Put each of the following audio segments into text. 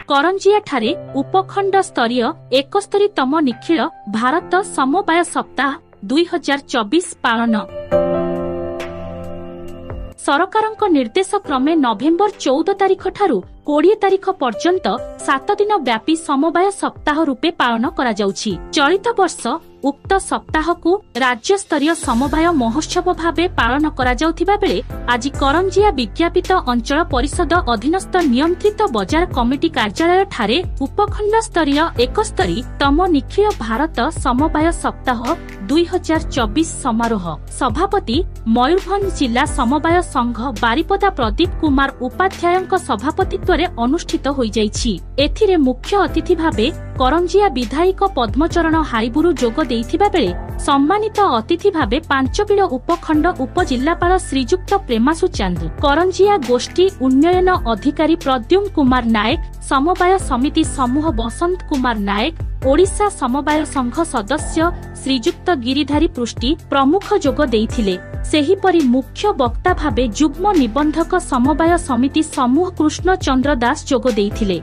करंजिया ठारे उपखंड स्तरीय 71तम निखिल भारत समवाय सप्ताह 2024 पालन। सरकारक निर्देश क्रमे नवेम्बर 14 तारिख ठारू 20 तारिख पर्यंत 7 दिन व्यापी समवाय सप्ताह रूपे पालन करा जाउछि। चलित वर्ष उक्त सप्ताह को राज्य स्तरीय समवाय महोत्सव भावे पालन करा जाउथिबा बेले आज करंजिया विज्ञापित अंचल परिषद अधीनस्थ नियंत्रित बजार कमिटी कार्यालय ठारे उपखंड स्तरीय 71तम निखिल भारत समवाय सप्ताह 2024 समारोह सभापति मयूरभंज जिला समवाय संघ बारिपदा प्रदीप कुमार उपाध्यायଙ୍କ सभापतित्वरे अनुष्ठित होई जाइछि। एथिरे मुख्य अतिथि भावे करंजिया विधायक पद्मचरण हारिबुरु जोग देइथिबा बेले सम्मानित अतिथि भावे पांचबिल उपखंड उपजिल्लापाल श्रीजुक्त प्रेमासु चंद्र, करंजिया गोष्ठी उन्नयन अधिकारी प्रद्युम कुमार नायक, समवाय समिति समूह बसंत कुमार नायक, ओडिशा समवाय संघ सदस्य श्रीजुक्त गिरिधारी पृष्टि प्रमुख जोग देइथिले। सेहीपरि मुख्य वक्ता भावे जुग्म निबंधक समवाय समिति समूह कृष्ण चंद्र दास जोग देइथिले।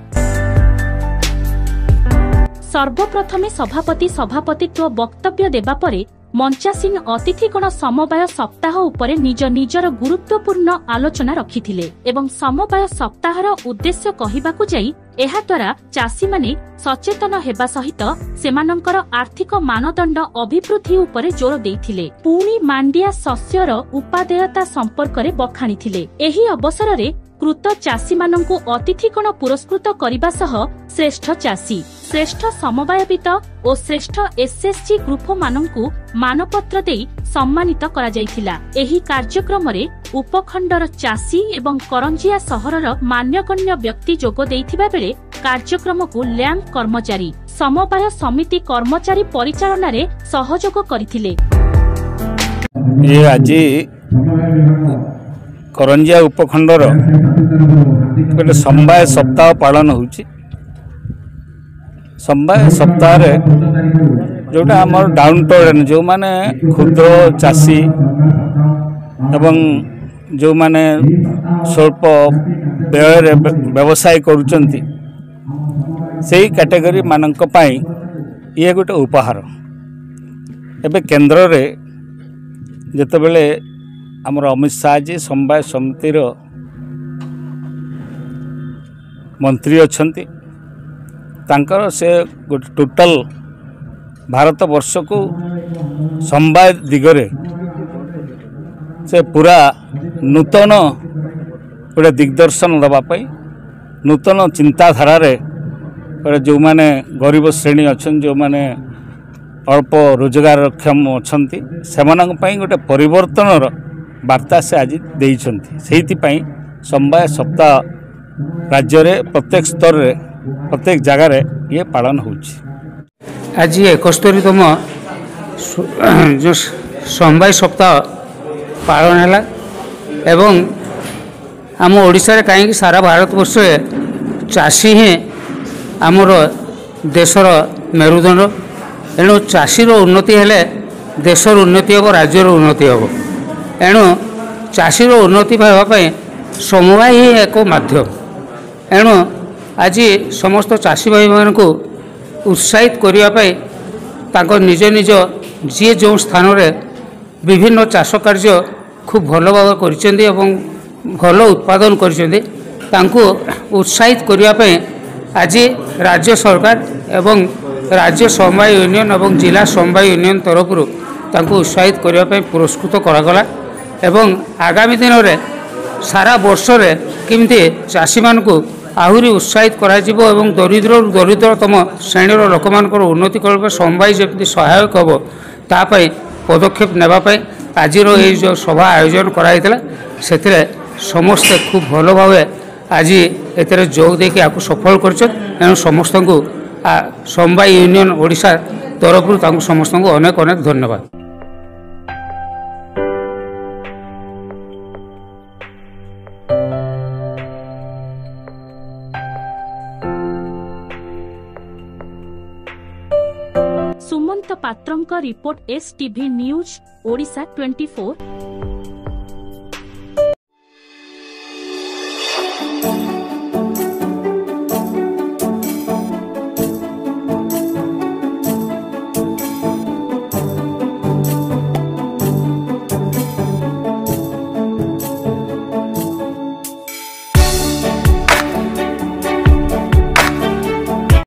सर्वप्रथमे सभापति सभापतित्व वक्तव्य देबा परे मंचासीन अतिथिगण समवाय सप्ताह उपरे निज निजर गुरुत्वपूर्ण आलोचना रखिथिले एवं समवाय सप्ताहर उद्देश्य कहिबाकु जाई एहा द्वारा चासी माने सचेतन हेबा सहित सेमानंकर आर्थिक मानदंड अभिवृद्धि उपरे जोर देइथिले। पुणी मांडिया शस्यर उपादेयता संपर्क रे बखाणिथिले। एही अवसर रे कृत चासी मानंकु अतिथिगण पुरस्कृत करिबा सह श्रेष्ठ चासी, श्रेष्ठ समवायवित और श्रेष्ठ एसएसजी ग्रुप मानंकु मानपत्र देई सम्मानित करा जायथिला। एही कार्यक्रम रे उपखंडर चासी एवं करंजिया सहरर मान्यगण्य व्यक्ति जोग देइथिबा बेले कार्यक्रम को लैंप कर्मचारी समवाय समिति कर्मचारी परिचालना रे सहयोग करथिले। ये आज करंजिया उपखंडर गोटे समवाय सप्ताह पालन होउछि। समवाय सप्ताह रे जोटा हमर डाउन टाउन जो माने क्षुद्र चासी एवं जो माने स्वल्प व्यय व्यवसाय करूचंती सेही कैटेगरी मानक पाई ये गोटे उपहार। एबे केंद्र रे जेतेबेले हमर अमित शाह जी समवाय समितिर मंत्री अछंती तांकर से गोटे टोटल भारत वर्ष को समवाय दिगरे से पूरा नूतन गोटे दिग्दर्शन दवापाई नूतन चिंताधारा रे जो माने गरीब श्रेणी अच्छन जो माने अल्प रोजगारक्षम अच्छंती सेमानक पई गोटे परिवर्तनर वार्ता से आज देइछंती। सेहितिपई समवाय सप्ताह राज्य रे प्रत्येक स्तर रे प्रत्येक जगह रे ये पालन होछि। आज 71तम जो समवाय सप्ताह पालन हैला एवं आम ओडिशा रे कहीं सारा भारत वर्ष चाषी ही आमर देशर मेरुदंड। एणु चाषीर उन्नति हेले देशर उन्नति हम, राज्यर उन्नति हम। एणु चाषीर उन्नति पाइबापी समवाय ही एक माध्यम। एणु आज समस्त चाषी भाई मान को उत्साहित करने तांको निज निज जी जो स्थान रे विभिन्न चाष कार्य खूब भल भाव कर भल उत्पादन कर उत्साहित करने आज राज्य सरकार एवं राज्य समवाय यूनियन एवं जिला समवाय यूनियन तरफ उत्साहित करने पुरस्कृत करागला एवं आगामी दिन में सारा वर्ष रे किमती चाषी मान को आहुरी उत्साहित करा जिवो एवं दरिद्रतम श्रेणीर लोक मानकर उन्नति करबा समवाय जति सहायक हम तापाई पदक्षेप नेबापाई आज जो सभा आयोजन कराइला से समस्ते खूब भल भाव आज एतिर जोग देके आपको सफल कर समस्त को समवाय यूनियन ओडिशा तरफ समस्त को अनेक अनेक धन्यवाद। सुमंत पात्रंक रिपोर्ट एसटीवी न्यूज ओडिशा 24।